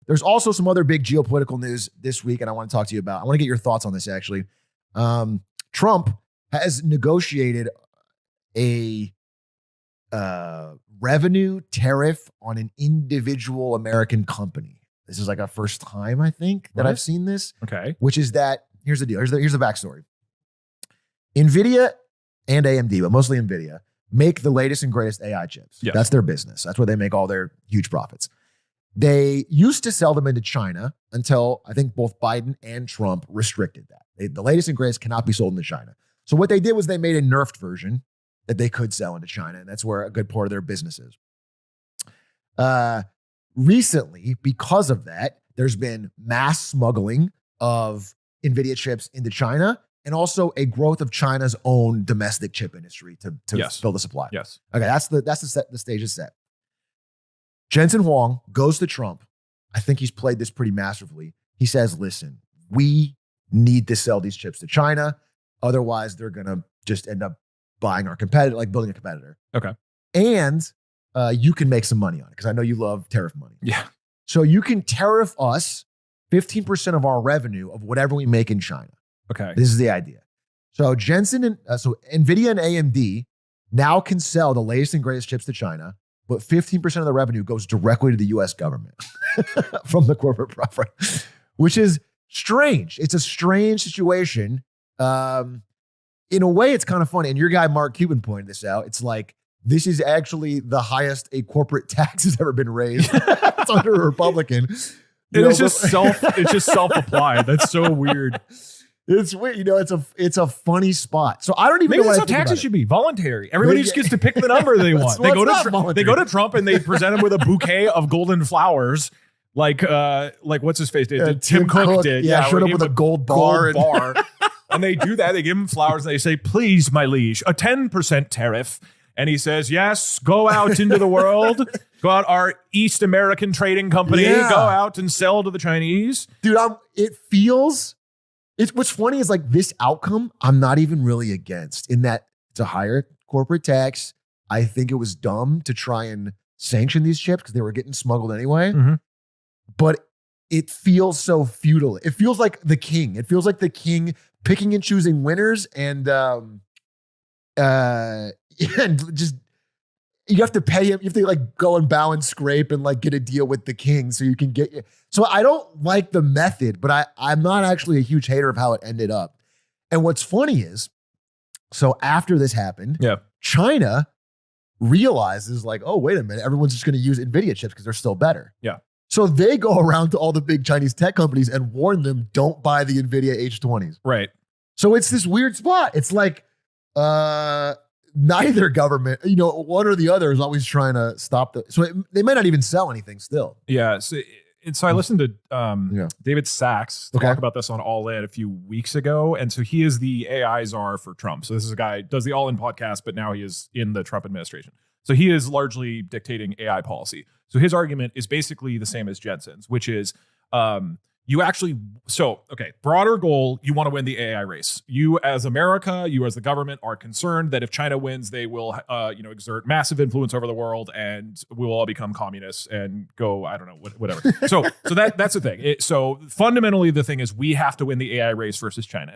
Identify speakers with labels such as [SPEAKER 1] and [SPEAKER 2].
[SPEAKER 1] There's also some other big geopolitical news this week, and I want to talk to you about. I want to get your thoughts on this, actually. Trump has negotiated a revenue tariff on an individual American company. This is like a first time, I think, that I've seen this.
[SPEAKER 2] Okay.
[SPEAKER 1] Which is that, here's the deal. Here's the backstory. Nvidia and AMD, but mostly Nvidia, make the latest and greatest AI chips.
[SPEAKER 2] Yes.
[SPEAKER 1] That's their business. That's where they make all their huge profits. They used to sell them into China until I think both Biden and Trump restricted that. The latest and greatest cannot be sold into China. So what they did was they made a nerfed version that they could sell into China, and that's where a good part of their business is. Recently, because of that, there's been mass smuggling of NVIDIA chips into China, and also a growth of China's own domestic chip industry to fill the supply.
[SPEAKER 2] Yes.
[SPEAKER 1] Okay, that's the stage is set. Jensen Huang goes to Trump. I think he's played this pretty masterfully. He says, listen, we need to sell these chips to China. Otherwise, they're going to just end up buying our competitor, like building a competitor.
[SPEAKER 2] Okay.
[SPEAKER 1] And you can make some money on it because I know you love tariff money.
[SPEAKER 2] Yeah.
[SPEAKER 1] So you can tariff us 15% of our revenue of whatever we make in China.
[SPEAKER 2] Okay.
[SPEAKER 1] This is the idea. So so Nvidia and AMD now can sell the latest and greatest chips to China, but 15% of the revenue goes directly to the US government from the corporate profit, which is strange. It's a strange situation. In a way, it's kind of funny. And your guy, Mark Cuban, pointed this out. It's like, this is actually the highest a corporate tax has ever been raised. It's under a Republican.
[SPEAKER 2] It's just self-applied. That's so weird.
[SPEAKER 1] It's weird. It's a funny spot. So I don't even
[SPEAKER 2] Maybe
[SPEAKER 1] know
[SPEAKER 2] that's how taxes should be. Voluntary. Everybody just gets to pick the number they want. They go to Trump and they present him with a bouquet of golden flowers. Like what's his face did? Tim Cook did.
[SPEAKER 1] Yeah, showed up with a gold bar.
[SPEAKER 2] And they do that. They give him flowers and they say, please, my liege, a 10% tariff. And he says, yes, go out into the world. Go out, our East American Trading Company.
[SPEAKER 1] Yeah.
[SPEAKER 2] Go out and sell to the Chinese.
[SPEAKER 1] Dude, what's funny is like this outcome, I'm not even really against in that it's a higher corporate tax. I think it was dumb to try and sanction these chips because they were getting smuggled anyway.
[SPEAKER 2] Mm-hmm.
[SPEAKER 1] But it feels so futile. It feels like the king. It feels like the king picking and choosing winners and just you have to pay him. You have to like go and bow and scrape and like get a deal with the king so you can get. So I don't like the method, but I'm not actually a huge hater of how it ended up. And what's funny is, so after this happened, China realizes like, oh, wait a minute, everyone's just going to use NVIDIA chips because they're still better.
[SPEAKER 2] Yeah.
[SPEAKER 1] So they go around to all the big Chinese tech companies and warn them, don't buy the NVIDIA H20s.
[SPEAKER 2] Right.
[SPEAKER 1] So it's this weird spot. It's like neither government, one or the other is always trying to stop they might not even sell anything still.
[SPEAKER 2] Yeah. So I listened to David Sachs talk about this on All In a few weeks ago. And so he is the AI czar for Trump. So this is a guy does the All In podcast, but now he is in the Trump administration. So he is largely dictating AI policy. So his argument is basically the same as Jensen's, which is broader goal, you want to win the AI race. You as America, you as the government are concerned that if China wins, they will exert massive influence over the world and we will all become communists and go, I don't know, whatever. So that's the thing. So fundamentally, the thing is we have to win the AI race versus China.